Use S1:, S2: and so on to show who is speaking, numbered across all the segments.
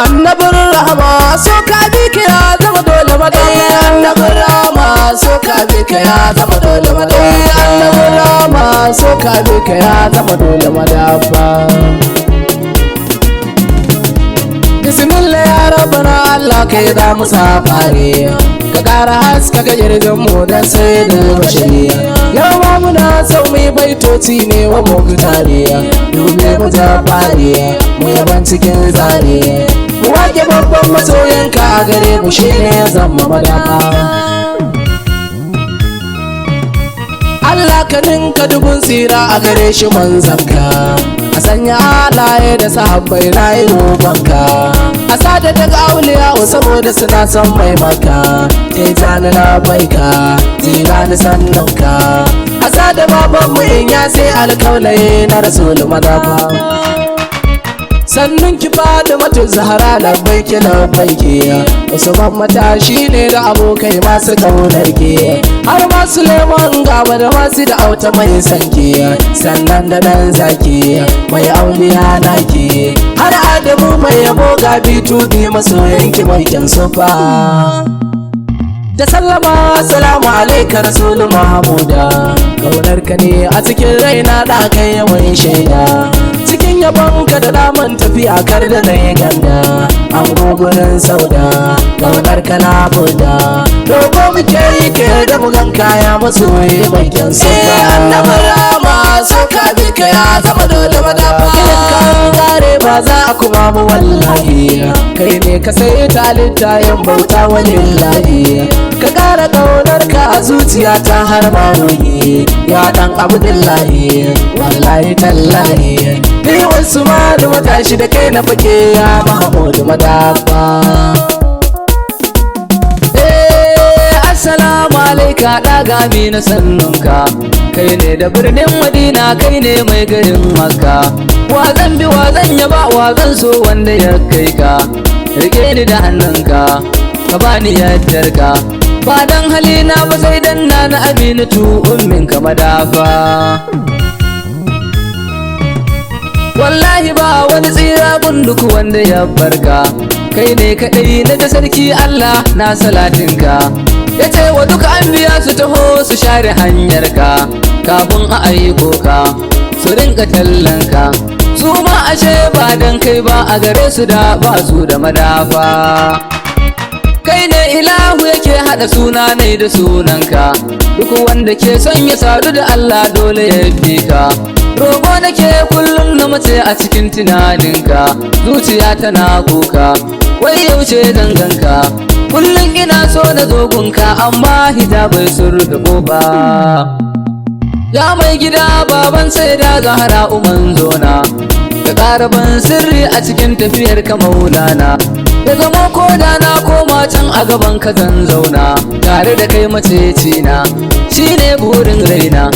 S1: Annabin rahama so ka bi ka ya zama dole madalla. Annabin rahama so ka bi ka ya zama dole madalla. Annabin rahama so ka bi ka ya zama dole madalla. Bismillah ya rabbana Allah kai da mu safari, ka ƙara haska ga jirgin mu da sai da bashiriya. Yau ma muna son mu baitoci ne wa mugtariya, dube mu jafariya mu yaban cikin zariya. Mu wake babban masoyanka a gare mu shine ya zama madafa. Allah ka ninka dubun tsira a gare shi manzanka, a sanya halaye da sahabbai na yi roƙonka, a sada daga auliya saboda suna son mai maka. Tijani na baika, Jilani sannanka, a sada babanmu in ya sai alkaulaye na rasul madafa. Sannun ki fada mata zahara labbaiki labbaiki, Usman matashi ne da abokai masu kaunar ki, har ma Suleiman gaba da masu da auta mai sanki, sannan da dan zaki mai auliya naki, har Adamu mai yabo ga bitubi masoyanki mai kyan sufa. Da sallama assalamu alaika rasul mahmuda, kaunar ka ne a cikin raina da kai yawan shaida, cikin yabonka da naman tafiya kar da na yi ganda, an gugurin sauda kaunar ka na buda, dogo muke yi ke da bugan kaya masoyi mai kyan sufa. Annabin rama so ka bi ka ya zama dole madafa, irin kan kare ba za a kuma mu wallahi, kai ne ka sai talita yin bauta walillahi, ka ƙara ƙaunarka a zuciyata har ma ruhi, ya ɗan abdullahi wallahi tallahi, ni wasu ma da matashi da kai na fake ya Mahamudu madafa. Assalamu alaika ɗaga mi na sannunka, kai ne da birnin Madina, kai ne mai garin Makka, wa zan bi wa zan yaba wa zan so wanda ya kai ka, rike ni da hannunka ka bani yaddarka, ba dan halina ba sai dan na Aminatu ummin ka madafa. Wallahi ba wani tsira gunduku wanda ya barka, kai ne kadai na da sarki Allah na salatinka, ya ce wa duka anbiya su taho su share hanyarka, kafin a aiko ka su rinka tallanka, su ma ashe ba dan kai ba a gare su da ba su da madafa. Kai ne ilahu yake hada suna ne da sunanka, duk wanda ke son ya sadu da Allah dole ya bi ka, rogo nake kullum na mace a cikin tunaninka, zuciya tana kuka wai yaushe danganka, kullum ina so na zogunka amma hijabai sun rufe kofa. Ya mai gida baban sai da Zahra uman zona, da ƙaraban sirri a cikin tafiyar ka maulana, ya zama ko da na koma can a gaban ka zan zauna, tare da kai macecina shine burin raina,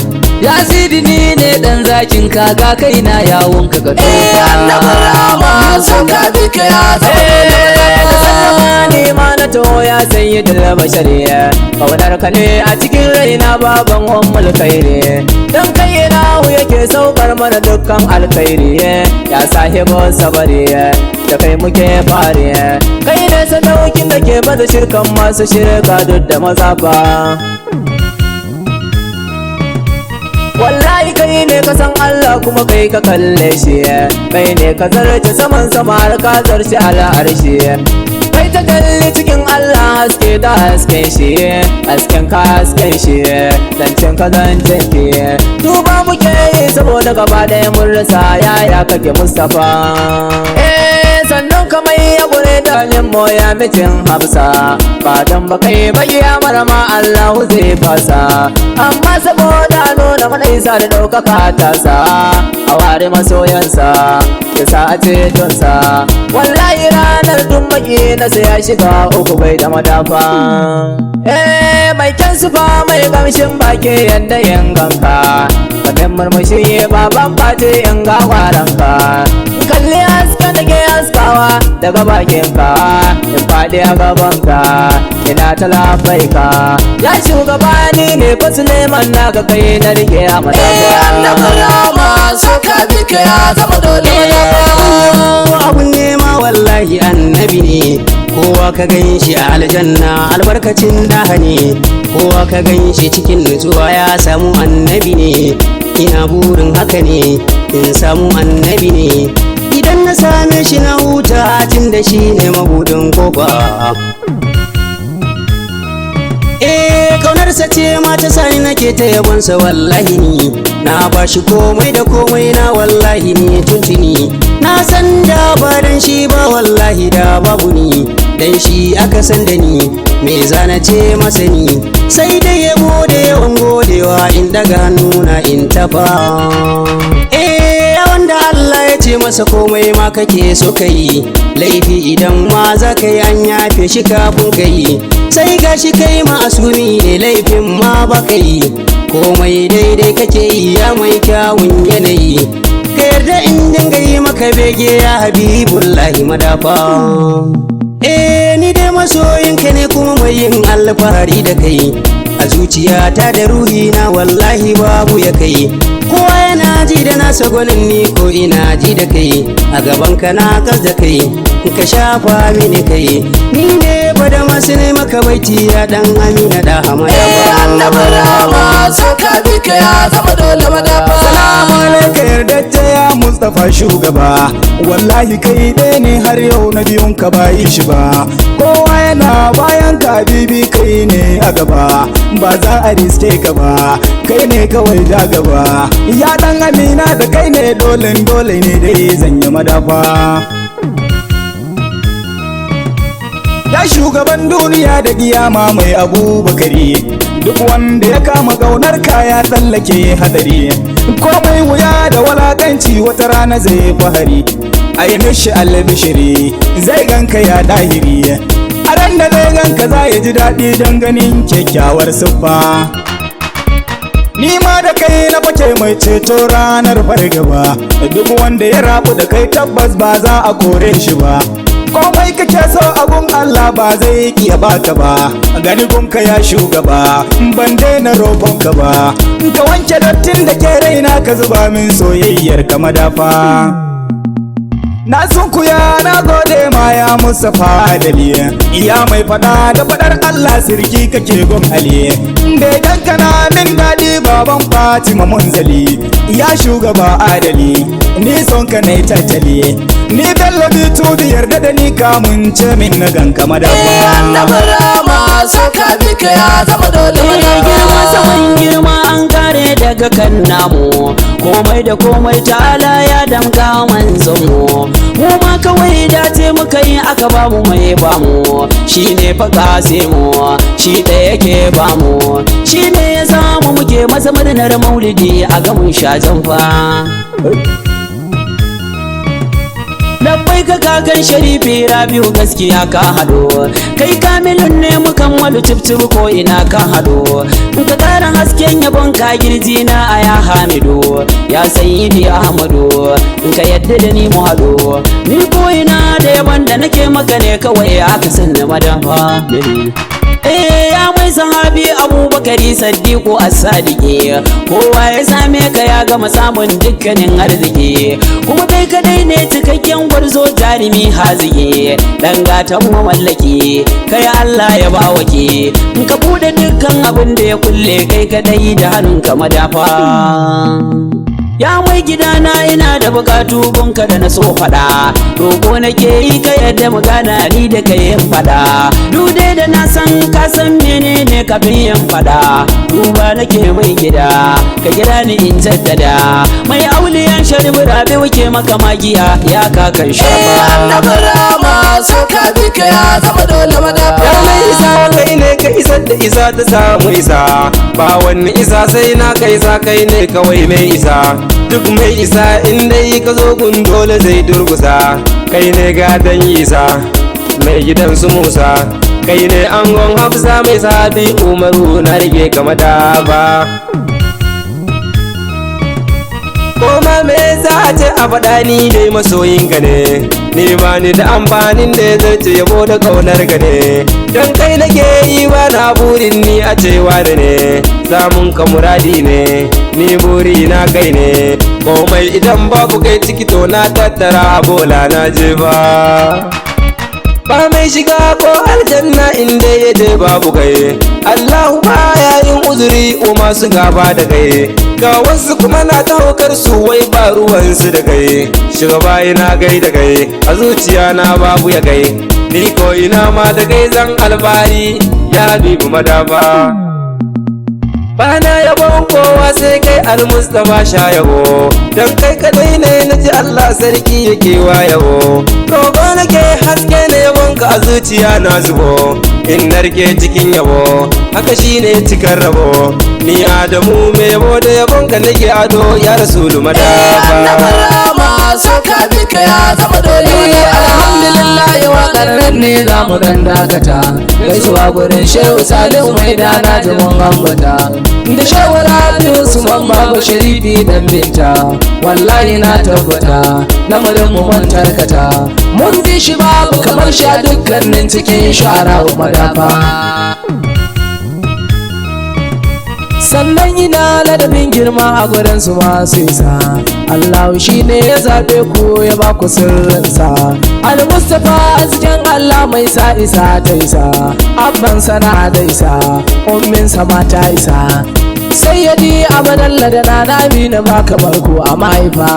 S1: ya sidi ni ne dan zakin ka ga kaina yawon ka ga tofa. Annabin rama so ka bi ka ya zama
S2: ni ma na to ya sayyidul bashariya, kaunar ka ne a cikin raina baban ummul khairi, dan kai ilahu yake saukar mana dukkan alkhairi, ya sahibu sabari da kai muke fari, kai ne sadaukin da ke bada shirkan masu shirka duk da mazafa. Wallahi kai ne ka san Allah kuma kai ka kalle shi, kai ne ka zarce saman sama har ka zarce ala arshi, kai ta kalli cikin Allah haske ta hasken shi, hasken ka hasken shi, zancen ka zancen ki, tuba muke yi saboda gaba ɗaya mun rasa yaya kake Mustapha. Sannan kamar ya gure da limmo ya mijin Hafsa, ba dan ba kai ba iya marama Allahu zai fasa, amma saboda nuna mana isa da ɗaukaka tasa, a ware masoyansa ya sa a cetonsa. Wallahi ranar dummaki na sai ya shiga uku bai da madafa. Mai kyan sufa mai kamshin baki yanda yin ganka, kafin murmushi baban fati in ga kwaranka. Kalli haska da ke haskawa daga bakinka, in faɗi a gabanka ina ta lafaika. Ya shugaba ni ne fa Suleiman na ga kai na rike a madafa.
S1: Annabi rama so ka bi ka ya zama dole madafa.
S3: Abun nema wallahi annabi ne, kowa ka gan shi a aljanna albarkacin daha ne, kowa ka gan shi cikin nutsuwa ya samu annabi ne. Ina burin haka ne in samu annabi ne, idan na same shi na huta tun da shi ne mabudin kofa. Kaunarsa ce ma ta sani nake ta yabonsa wallahi ni, na bashi komai da komai na wallahi ni tuntuni. Na san da ba dan shi ba wallahi da babu ni, dan shi aka san da ni me zana ce masa ni, sai dai yabo da yawan godewa in daga hannuna in tafa. Wanda Allah ya ce masa komai ma kake so ka yi, laifi idan ma za ka yi an yafe shi kafin ka yi, sai gashi kai ma asumi ne laifin ma ba ka yi, komai daidai kake yi ya mai kyawun yanayi. Ka yarda in dinga yi maka bege ya habibullahi madafa. Ni dai masoyinka ne kuma mai yin alfahari da kai, a zuciyata da ruhina wallahi babu ya kai. Kowa yana ji da nasa gwanin ni ko ina ji da kai, a gabanka na kas da kai ka shafa mini kai. Ni ne bada masu ne maka baiti ya dan Amina da Hamada ba.
S1: Annabi rama so ka bi ka ya zama dole madafa.
S4: Salamu alaika yardacce ya Mustapha shugaba, wallahi kai ɗaya ne har yau na biyun ka ba yi shi ba. Kowa yana bayan ka bibi kai ne a gaba, ba za a riske ka ba, kai ne kawai da gaba. Ya dan Amina da kai ne dole ne dai zan yi madafa. Ya shugaban duniya da kiyama mai Abubakari, duk wanda ya kama gaunar ka ya tsallake hadari. Komai wuya da walakanci wata rana zai fahari, a yi mishi albishiri zai ganka ya dahiri. A ran da zai ganka za ya ji daɗi don ganin kyakkyawar siffa. Ni ma da kai na fake mai ceto ranar fargaba, duk wanda ya rabu da kai tabbas ba za a kore shi ba. Komai kake so abun Allah ba zai iya baka ba, gani gunka ya shugaba ban daina roƙonka ba. Ka wanke dattin da ke raina ka zuba min soyayyar ka madafa. Na sunkuya na gode ma ya Mustapha Adali, iya mai fada da fadar Allah sirki kake gun Ali. Da kanka na min daɗi baban Fatima Munzali, ya shugaba adali ni son ka ne tattali. Ni Bello Bitu da yarda da ni kamun ce min na ganka madafa.
S1: Annabi rama so ka bi ka ya zama dole madafa.
S3: Girma saman girma an kare daga kan namu, komai da komai ta'ala ya damga manzon mu. Mu ma kawai dace muka yi aka bamu mai bamu, shi ne fa kase mu, shi da yake bamu, shi ne ya samu muke masa murnar maulidi a gamun shajan fa. Labbai ka kakan sharifi Rabiu gaskiya ka hado, kai kamilun ne mukan walu tip ko ina ka hado. In ka karan hasken yabon ka girji na a ya Hamidu, ya Sayyidi Ahmadu, in ka yadda da ni mu hado. Ni ko ina da yabon da nake maka ne kawai aka sanna madafa. Ya mai sahabi Abubakari Saddiqu As-Sadiqi, kowa ya same ka ya gama samun dukkanin arziki, kuma kai kadai ne cikakken gwarzo jarumi haziki, dan gatan mamallaki kai Allah ya bawaki. In ka bude dukkan abin da ya kulle kai kadai da hannunka madafa. Ya mai gidana ina da bukatu gunka da na so fada, roko nake yi ka yadda magana ni da kai yin fada. Dude da na san ka san menene kafin yin fada, duba nake mai gida ka gida ni in jaddada. Mai auliyan Sharbi rabi wuke maka magiya ya kakan shafa.
S1: Annabi rama so ka bi ka ya zama dole madafa.
S2: Ya mai isa kai ne ka isar da isa ta samu isa, ba wani isa sai na kai isa, kai ne kawai mai isa. Duk mai isa in dai ka zo gun dole zai durgusa, kai ne gadon isa mai gidan su Musa, kai ne angon Hafsa mai sabi Umaru na rike ka madafa. Koma me za a ce a faɗa ni dai masoyinka ne, ni ba ni da amfanin da ya zarce yabo da ƙaunar ka ne. Don kai nake yi ba na burin ni a cewa da ne, samun ka muradi ne, ni buri na kai ne. Komai idan babu kai ciki to na tattara a bola na je ba. Ba mai shiga ko aljanna inda ya je babu kai, Allahu baya yin uzuri wa masu gaba da kai. Ga wasu kuma na taukar su wai ba ruwansu da kai, shugaba ina gai da kai, a zuciya na babu ya kai, ni ko ina ma da kai zan albari ya bibu madafa. Bana yabon kowa sai kai almustafa sha yabo, don kai kadai ne na ji Allah sarki yake wa yabo. Rogo nake haske na yabon ka a zuciya na zubo, in narke cikin yabo haka shine cikar rabo. Ni Adamu mai yabo da yabon ka nake ado ya Rasulu madafa.
S1: Annabi rama so ka bi ka ya zama dole madafa. Alhamdulillah waƙar nan ne za mu dan dakata, gaisuwa gurin Shehu Salihu mai dana jimin ambata, da shawara biyu su mamma ba sharifi dan binta. Wallahi na tabbata lamarin mu mun tarkata, mun bi shi babu kamar sha dukkanin cikin shara madafa. Sannan ina ladabin girma a gurin su masu isa, Allah shi ne ya zaɓe ku ya ba ku sirrinsa. Al-Mustapha hasken Allah mai sa isa ta isa, abban sana da isa, ummin sama ta isa. Sayyadi abadan ladana na amina ba kamar ku a mahaifa.